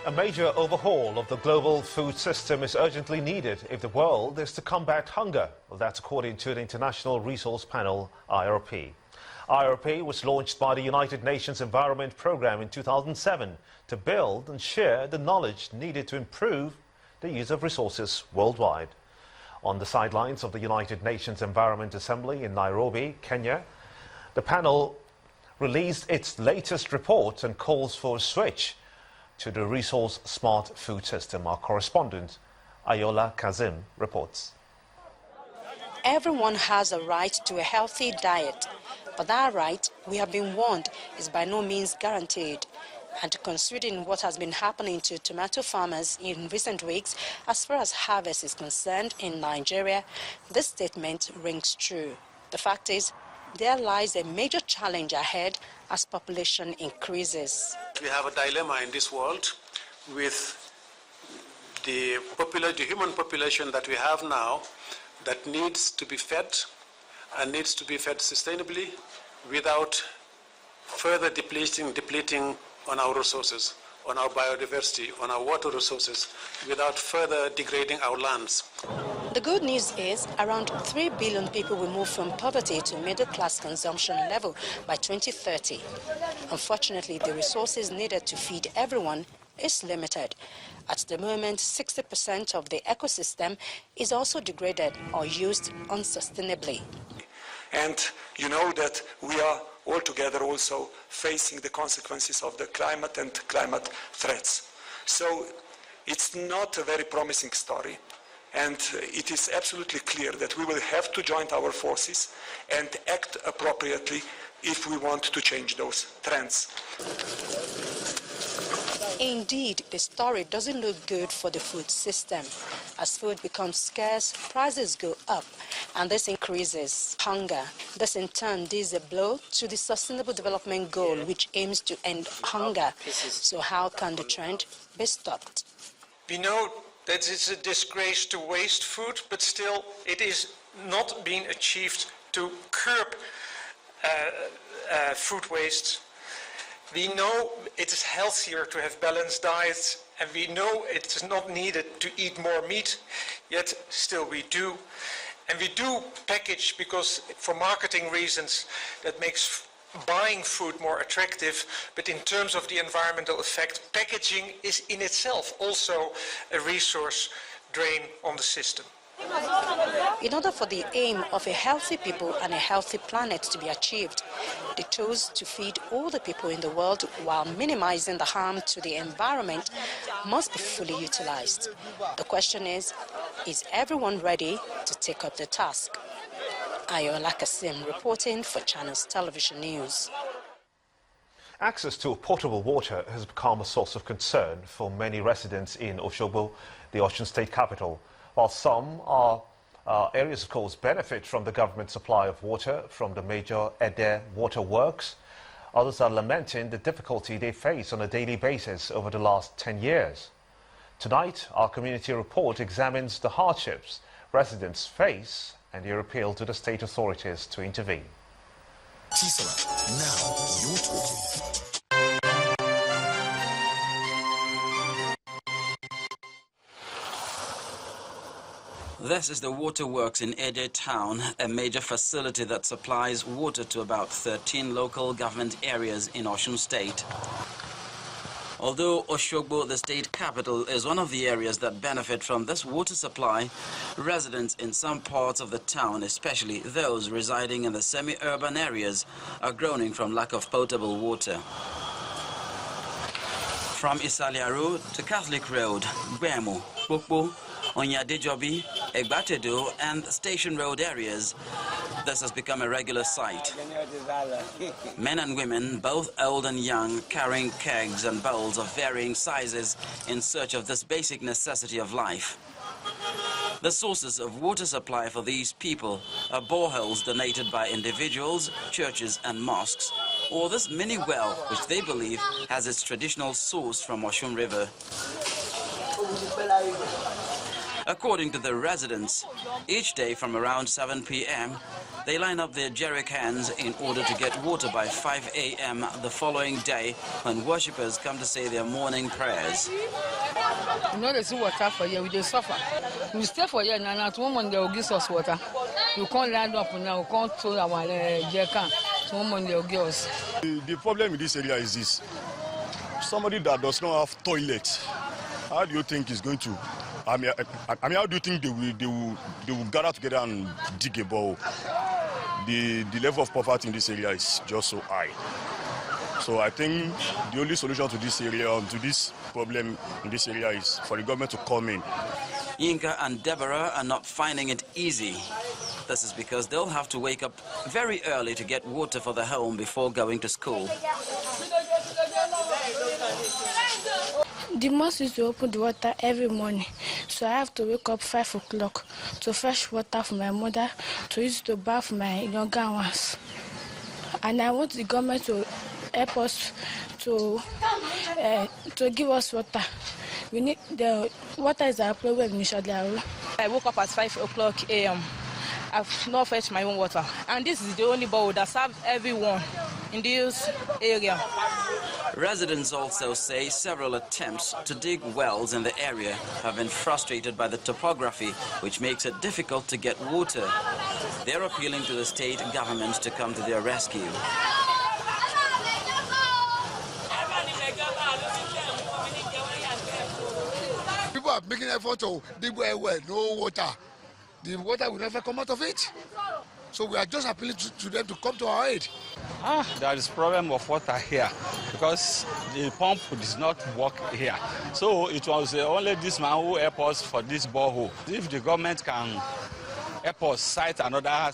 A major overhaul of the global food system is urgently needed if the world is to combat hunger. Well, that's according to the International Resource Panel, IRP. IRP was launched by the United Nations Environment Programme in 2007 to build and share the knowledge needed to improve the use of resources worldwide. On the sidelines of the United Nations Environment Assembly in Nairobi, Kenya, the panel released its latest report and calls for a switch to the resource-smart food system. Our correspondent, Ayola Kazim, reports. Everyone has a right to a healthy diet, but that right, we have been warned, is by no means guaranteed. And considering what has been happening to tomato farmers in recent weeks, as far as harvest is concerned in Nigeria, this statement rings true. The fact is, there lies a major challenge ahead as population increases. We have a dilemma in this world with the human population that we have now that needs to be fed and needs to be fed sustainably without further depleting on our resources, on our biodiversity, on our water resources, without further degrading our lands. The good news is around 3 billion people will move from poverty to middle-class consumption level by 2030. Unfortunately, the resources needed to feed everyone is limited. At the moment, 60% of the ecosystem is also degraded or used unsustainably. And you know that we are all together also facing the consequences of the climate and climate threats. So it's not a very promising story. And it is absolutely clear that we will have to join our forces and act appropriately if we want to change those trends. Indeed, the story doesn't look good for the food system. As food becomes scarce, prices go up, and this increases hunger. This in turn deals a blow to the Sustainable Development Goal, which aims to end hunger. So how can the trend be stopped? We know that it's a disgrace to waste food, but still it is not being achieved to curb food waste. We know it is healthier to have balanced diets, and we know it is not needed to eat more meat, yet still we do. And we do package because for marketing reasons that makes buying food more attractive, but in terms of the environmental effect, packaging is in itself also a resource drain on the system. In order for the aim of a healthy people and a healthy planet to be achieved, the tools to feed all the people in the world while minimizing the harm to the environment must be fully utilized. The question is everyone ready to take up the task? Ayola Kasim reporting for Channels Television News. Access to potable water has become a source of concern for many residents in Osogbo, the Osun state capital. While some areas, of course, benefit from the government supply of water from the major Ede water works, others are lamenting the difficulty they face on a daily basis over the last 10 years. Tonight, our community report examines the hardships residents face and their appeal to the state authorities to intervene. Now you're talking. This is the waterworks in Ede town, a major facility that supplies water to about 13 local government areas in Osun state. Although Osogbo, the state capital, is one of the areas that benefit from this water supply, residents in some parts of the town, especially those residing in the semi-urban areas, are groaning from lack of potable water. From Isalia Road to Catholic Road, Gwemo, Bokbo, Onyadejobi, Egbatedo and Station Road areas, this has become a regular sight. Men and women, both old and young, carrying kegs and bowls of varying sizes in search of this basic necessity of life. The sources of water supply for these people are boreholes donated by individuals, churches and mosques, or this mini well which they believe has its traditional source from Osun River. According to the residents, each day from around 7 p.m., They line up their jerry cans in order to get water by 5 a.m. the following day when worshippers come to say their morning prayers. You know, there's water for you, we just suffer. We stay for you, and at one moment they will give us water. You can't land up now, we can't throw our jerry can. So one moment they will give us. The problem in this area is this. Somebody that does not have toilet, how do you think is going to? I mean, how do you think they will gather together and dig a bore? The level of poverty in this area is just so high. So I think the only solution to this area, to this problem in this area, is for the government to come in. Yinka and Deborah are not finding it easy. This is because they'll have to wake up very early to get water for the home before going to school. The mosque used to open the water every morning, so I have to wake up 5 o'clock to fetch water for my mother, to use to bath my younger ones. And I want the government to help us to give us water. We need the water is our problem in Shadlaru. I woke up at 5 o'clock a.m. I've not fetched my own water, and this is the only bowl that serves everyone in this area. Residents also say several attempts to dig wells in the area have been frustrated by the topography, which makes it difficult to get water. They're appealing to the state government to come to their rescue. People are making effort to dig well, no water. The water will never come out of it. So we are just appealing to them to come to our aid. There is problem of water here because the pump does not work here. So it was only this man who helped us for this borehole. If the government can help us site another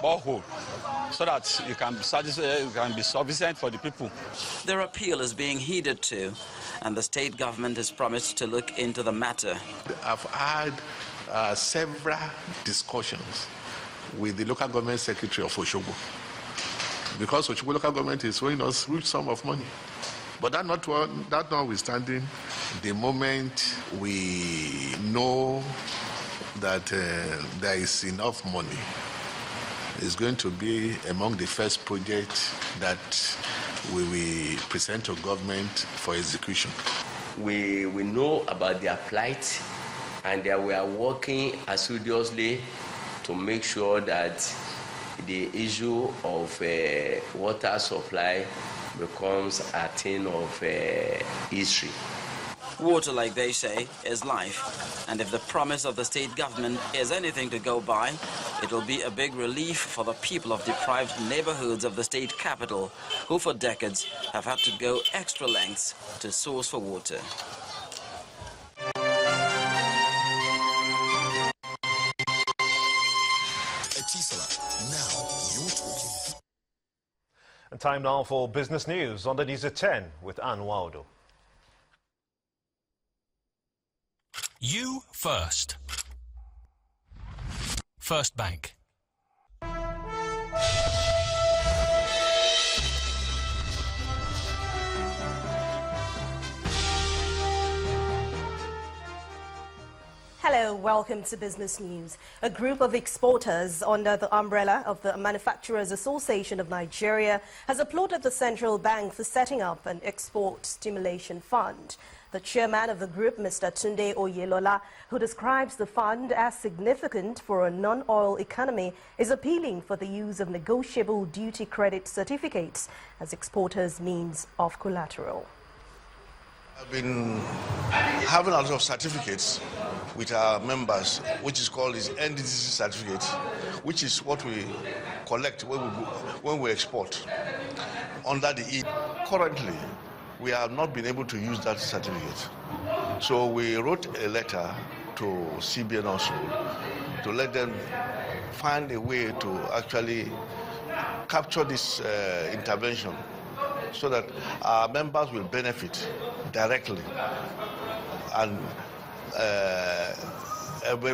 borehole so that it can be sufficient for the people. Their appeal is being heeded too, and the state government has promised to look into the matter. I've had several discussions with the local government secretary of Osogbo, because Osogbo local government is owing us huge sum of money. But that notwithstanding, the moment we know that there is enough money, it's going to be among the first projects that we will present to government for execution. We know about their plight, and we are working assiduously to make sure that the issue of water supply becomes a thing of history. Water, like they say, is life, and if the promise of the state government is anything to go by, it will be a big relief for the people of deprived neighborhoods of the state capital, who for decades have had to go extra lengths to source for water. And time now for business news on the news at 10 with Ann Waldo. You first. First Bank. Hello, welcome to Business News. A group of exporters under the umbrella of the Manufacturers Association of Nigeria has applauded the central bank for setting up an export stimulation fund. The chairman of the group, Mr. Tunde Oyelola, who describes the fund as significant for a non-oil economy, is appealing for the use of negotiable duty credit certificates as exporters' means of collateral. I've been having a lot of certificates with our members, which is called this NDDC certificate, which is what we collect when we export under the E. Currently, we have not been able to use that certificate. So we wrote a letter to CBN also to let them find a way to actually capture this intervention so that our members will benefit directly. And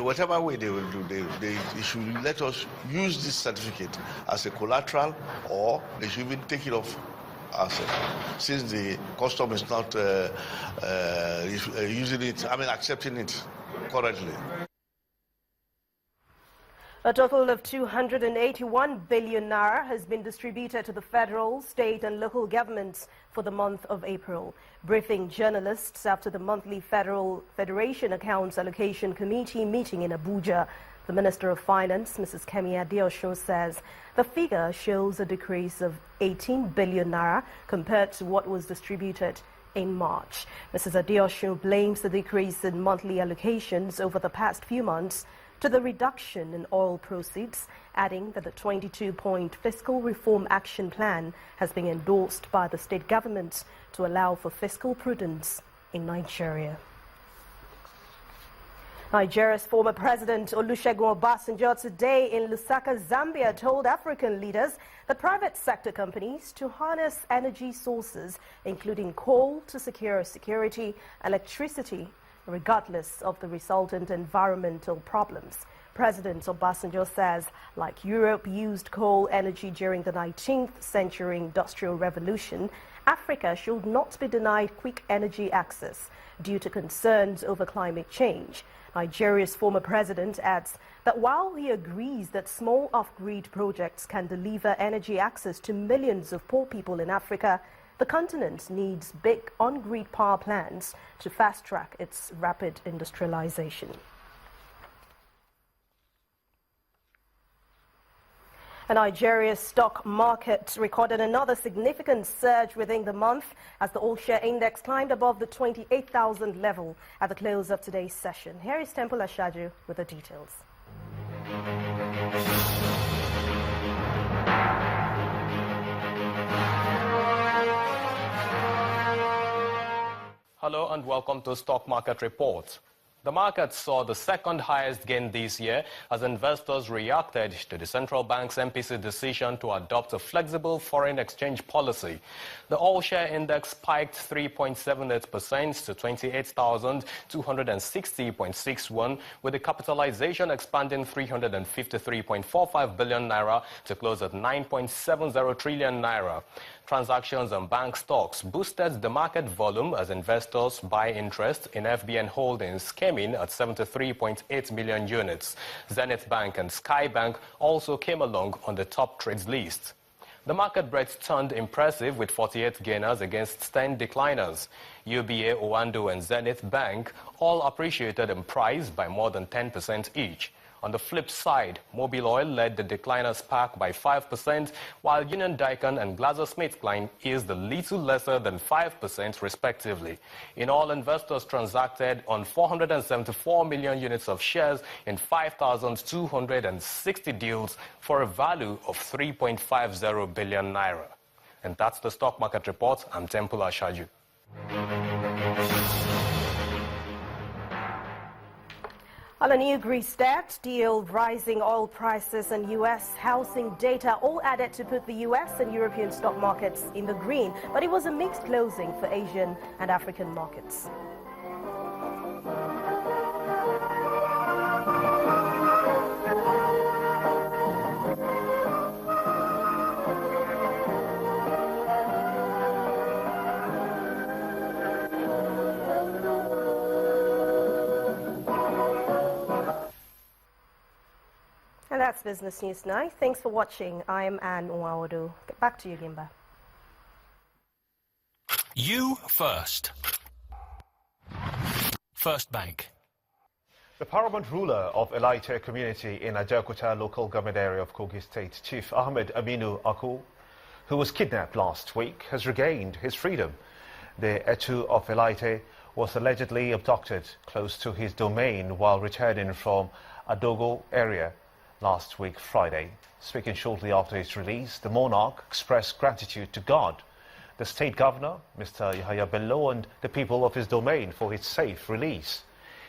whatever way they will do, they should let us use this certificate as a collateral, or they should even take it off ourselves, since the custom is not using it, accepting it currently. A total of 281 billion naira has been distributed to the federal, state and local governments for the month of April. Briefing journalists after the monthly Federation Accounts Allocation Committee meeting in Abuja, the Minister of Finance, Mrs. Kemi Adeosun, says the figure shows a decrease of 18 billion naira compared to what was distributed in March. Mrs. Adeosun blames the decrease in monthly allocations over the past few months to the reduction in oil proceeds, adding that the 22-point fiscal reform action plan has been endorsed by the state government to allow for fiscal prudence in Nigeria. Nigeria's former president Olusegun Obasanjo today in Lusaka, Zambia, told African leaders that private sector companies to harness energy sources, including coal, to secure electricity, regardless of the resultant environmental problems. President Obasanjo says, like Europe used coal energy during the 19th century industrial revolution, Africa should not be denied quick energy access due to concerns over climate change. Nigeria's former president adds that while he agrees that small off-grid projects can deliver energy access to millions of poor people in Africa, the continent needs big on-grid power plants to fast-track its rapid industrialization. Nigeria's stock market recorded another significant surge within the month as the all-share index climbed above the 28,000 level at the close of today's session. Here is Temple Ashaju with the details. Hello and welcome to Stock Market Report. The market saw the second highest gain this year as investors reacted to the central bank's MPC decision to adopt a flexible foreign exchange policy. The all-share index spiked 3.78% to 28,260.61, with the capitalization expanding 353.45 billion naira to close at 9.70 trillion naira. Transactions on bank stocks boosted the market volume as investors buy interest in FBN holdings came in at 73.8 million units. Zenith Bank and Sky Bank also came along on the top trades list. The market breadth turned impressive with 48 gainers against 10 decliners. UBA, Owando and Zenith Bank all appreciated in price by more than 10% each. On the flip side, Mobil Oil led the decliners pack by 5%, while Union Daikin and GlaxoSmithKline eased a little lesser than 5% respectively. In all, investors transacted on 474 million units of shares in 5,260 deals for a value of 3.50 billion naira. And that's the Stock Market Report. I'm Temple Ashaju. On a new Greece stat deal, rising oil prices and U.S. housing data all added to put the U.S. and European stock markets in the green, but it was a mixed closing for Asian and African markets. And that's Business News Now. Thanks for watching. I am Anne Nwaodo. Get back to you, Gimba. You first. First Bank. The paramount ruler of Elite community in Ajaokuta local government area of Kogi State, Chief Ahmed Aminu Aku, who was kidnapped last week, has regained his freedom. The Etu of Elite was allegedly abducted close to his domain while returning from Adogo area last week, Friday. Speaking shortly after his release, the monarch expressed gratitude to God, the state governor, Mr. Yahaya Bello, and the people of his domain for his safe release.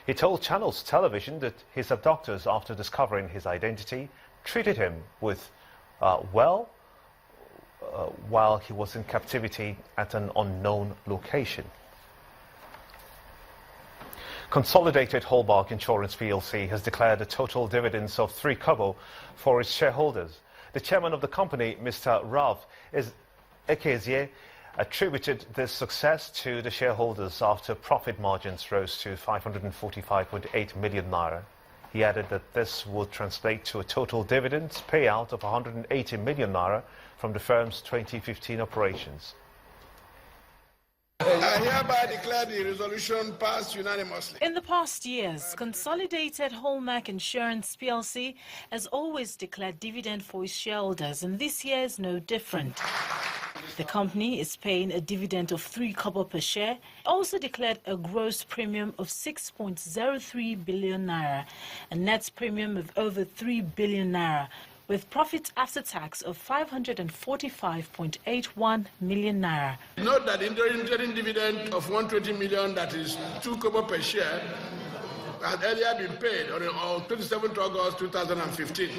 He told Channels Television that his abductors, after discovering his identity, treated him with while he was in captivity at an unknown location. Consolidated Hallmark Insurance plc has declared a total dividends of 3 kobo for its shareholders. The chairman of the company, Mr. Rav Ekezie, attributed this success to the shareholders after profit margins rose to 545.8 million naira. He added that this would translate to a total dividends payout of 180 million naira from the firm's 2015 operations. I hereby declare the resolution passed unanimously. In the past years, Consolidated Hallmark Insurance PLC has always declared dividend for its shareholders, and this year is no different. The company is paying a dividend of 3 kobo per share, also declared a gross premium of 6.03 billion naira, a net premium of over 3 billion naira, with profit after tax of 545.81 million naira. Note that the interim dividend of 120 million, that is 2 kobo per share, had earlier been paid on 27th August 2015.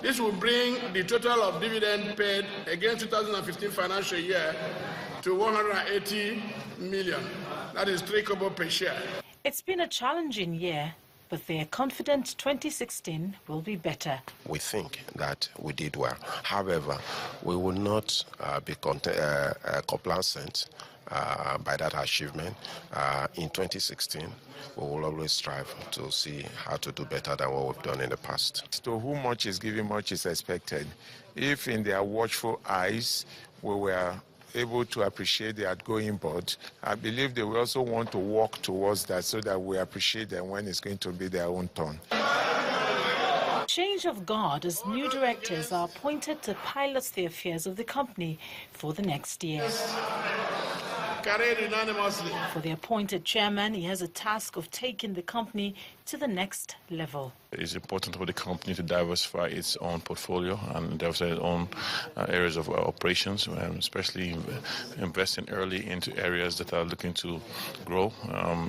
This will bring the total of dividend paid against 2015 financial year to 180 million. That is 3 kobo per share. It's been a challenging year, but they are confident 2016 will be better. We think that we did well. However, we will not be complacent by that achievement. In 2016, we will always strive to see how to do better than what we've done in the past. To whom much is given, much is expected. If in their watchful eyes we were able to appreciate the outgoing board, I believe they will also want to work towards that so that we appreciate them when it's going to be their own turn. Change of guard as new directors are appointed to pilot the affairs of the company for the next year. Carried unanimously. For the appointed chairman, he has a task of taking the company to the next level. It is important for the company to diversify its own portfolio and diversify its own areas of operations, especially investing early into areas that are looking to grow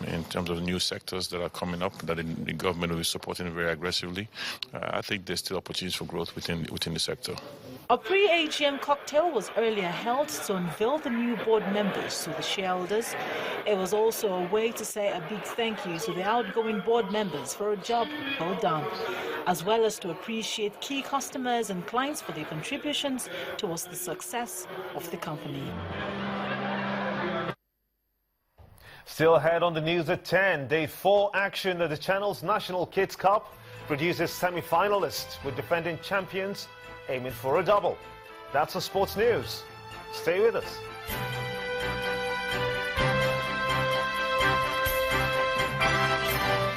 in terms of new sectors that are coming up that the government will be supporting very aggressively. I think there's still opportunities for growth within the sector. A pre-AGM cocktail was earlier held to unveil the new board members to the shareholders. It was also a way to say a big thank you to the outgoing board members for a job well done, as well as to appreciate key customers and clients for their contributions towards the success of the company. Still ahead on the news at 10, Day 4 action at the Channel's National Kids Cup produces semi-finalists with defending champions aiming for a double. That's the sports news. Stay with us.